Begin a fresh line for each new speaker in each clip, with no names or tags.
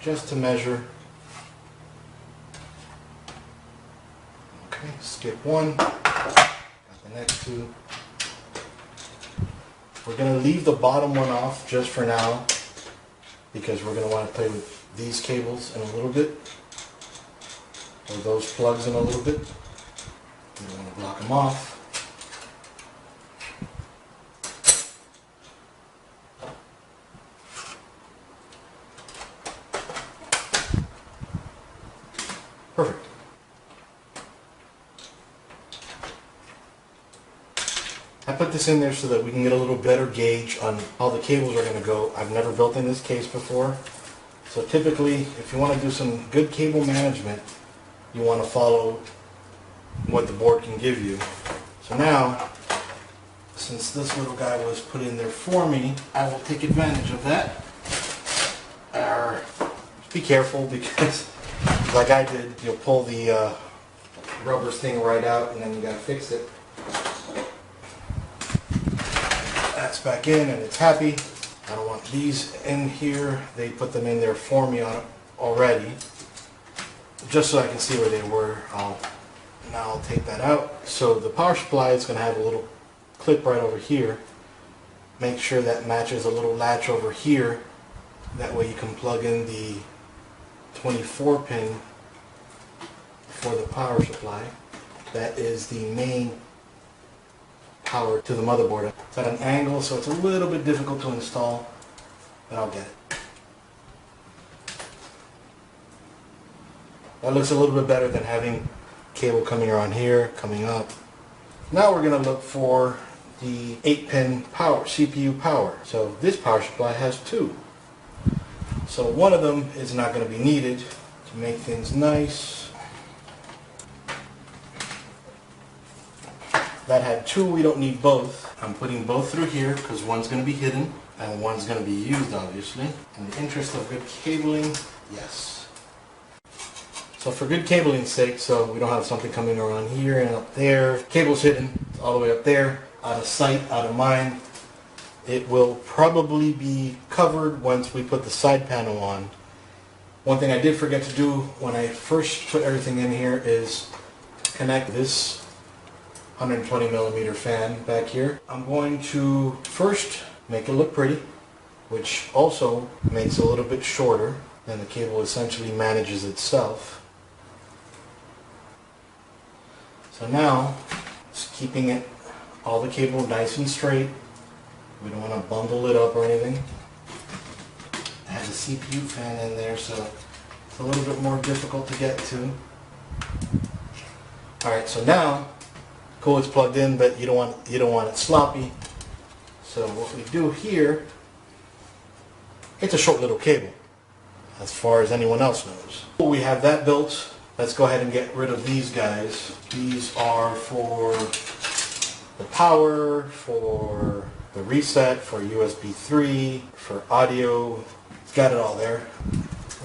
just to measure. Okay, skip one, got the next two. We're going to leave the bottom one off just for now because we're going to want to play with these cables in a little bit, or those plugs in a little bit. We don't want to block them off. Perfect. I put this in there so that we can get a little better gauge on how the cables are going to go. I've never built in this case before. So typically, if you want to do some good cable management, you want to follow what the board can give you. So now, since this little guy was put in there for me, I will take advantage of that. Be careful because, like I did, you'll pull the rubber thing right out and then you got to fix it. That's back in and it's happy. I don't want these in here. They put them in there for me already, just so I can see where they were. Now I'll take that out. So the power supply is going to have a little clip right over here. Make sure that matches a little latch over here. That way you can plug in the 24 pin for the power supply. That is the main power to the motherboard. It's at an angle, so it's a little bit difficult to install, but I'll get it. That looks a little bit better than having cable coming around here, coming up. Now we're going to look for the 8-pin power, CPU power. So this power supply has two. So one of them is not going to be needed to make things nice. That had two, we don't need both. I'm putting both through here because one's going to be hidden and one's going to be used, obviously. In the interest of good cabling, yes. So for good cabling's sake, so we don't have something coming around here and up there. Cable's hidden, it's all the way up there, out of sight, out of mind. It will probably be covered once we put the side panel on. One thing I did forget to do when I first put everything in here is connect this 120 millimeter fan back here. I'm going to first make it look pretty, which also makes it a little bit shorter. Then the cable essentially manages itself. So now, just keeping it, all the cable nice and straight. We don't want to bundle it up or anything. I have a CPU fan in there, so it's a little bit more difficult to get to. Alright, so now, cool, it's plugged in, but you don't want it sloppy. So what we do here, it's a short little cable, as far as anyone else knows. We have that built. Let's go ahead and get rid of these guys. These are for the power, for the reset, for USB 3, for audio. It's got it all there.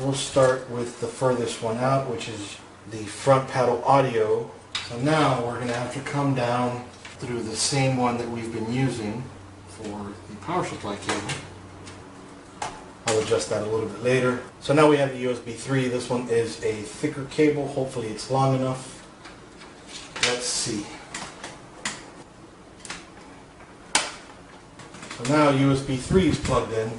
We'll start with the furthest one out, which is the front panel audio. So now we're going to have to come down through the same one that we've been using for the power supply cable. I'll adjust that a little bit later. So now we have the USB 3. This one is a thicker cable. Hopefully it's long enough. Let's see. So now USB 3 is plugged in.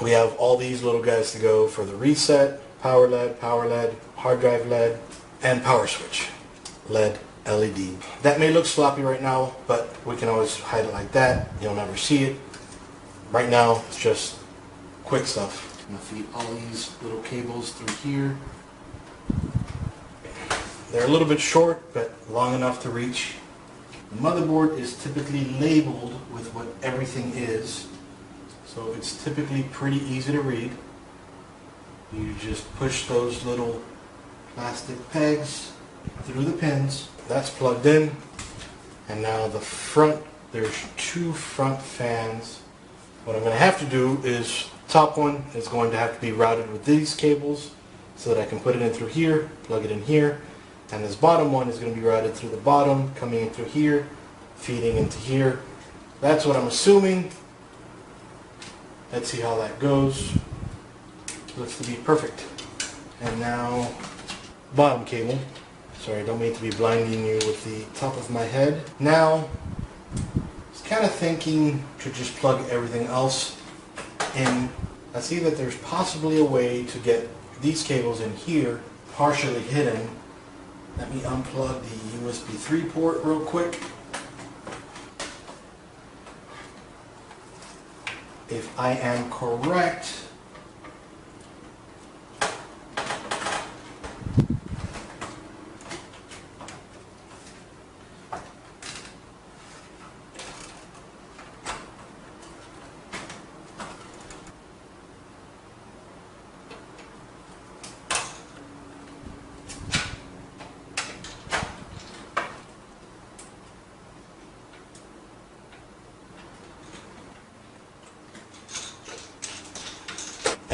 We have all these little guys to go for the reset, power LED, hard drive LED, and power switch. LED, LED. That may look sloppy right now, but we can always hide it like that. You'll never see it. Right now, it's just quick stuff. I'm going to feed all these little cables through here. They're a little bit short, but long enough to reach. The motherboard is typically labeled with what everything is, so it's typically pretty easy to read. You just push those little plastic pegs through the pins. That's plugged in, and now the front, there's two front fans. What I'm going to have to do is, top one is going to have to be routed with these cables so that I can put it in through here, plug it in here, and this bottom one is going to be routed through the bottom, coming in through here, feeding into here. That's what I'm assuming. Let's see how that goes. looks to be perfect. And now, bottom cable. Sorry, I don't mean to be blinding you with the top of my head. Now, I was kind of thinking to just plug everything else in. I see that there's possibly a way to get these cables in here partially hidden. Let me unplug the USB 3 port real quick. If I am correct,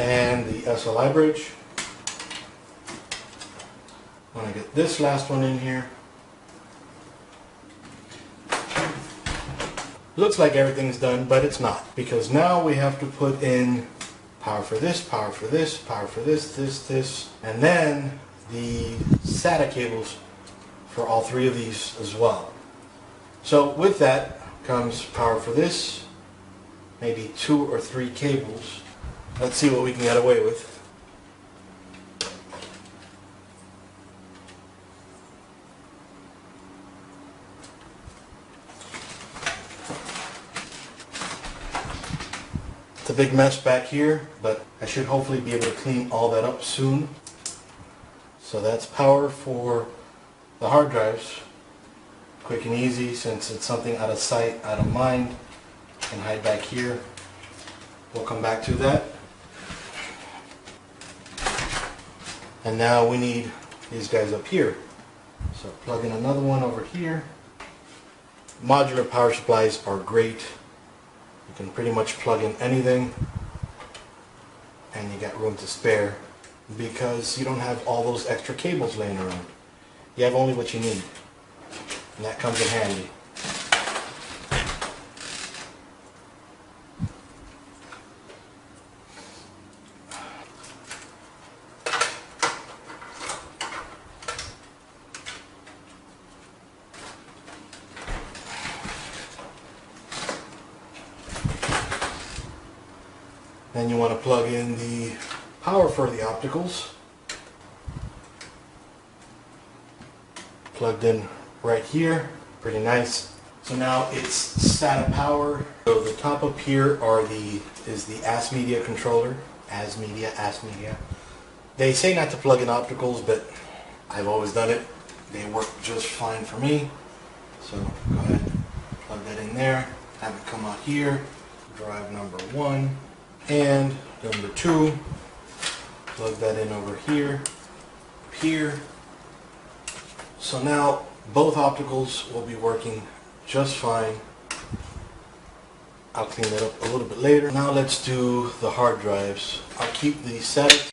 and the SLI bridge. When I get this last one in here, looks like everything's done, but it's not, because now we have to put in power for this, power for this, power for this, this, and then the SATA cables for all three of these as well. So with that comes power for this, maybe 2 or 3 cables. Let's see what we can get away with. It's a big mess back here, but I should hopefully be able to clean all that up soon. So that's power for the hard drives. Quick and easy, since it's something out of sight, out of mind. Can hide back here. We'll come back to that. And now we need these guys up here. So plug in another one over here. Modular power supplies are great. You can pretty much plug in anything and you got room to spare because you don't have all those extra cables laying around. You have only what you need, and that comes in handy. Then you want to plug in the power for the opticals. Plugged in right here, pretty nice. So now it's SATA power. So the top up here is the AS Media controller. AS Media. They say not to plug in opticals, but I've always done it. They work just fine for me. So go ahead, plug that in there. Have it come out here. Drive number 1. And number 2, plug that in over here, here. So now both opticals will be working just fine. I'll clean that up a little bit later. Now let's do the hard drives. I'll keep the SATA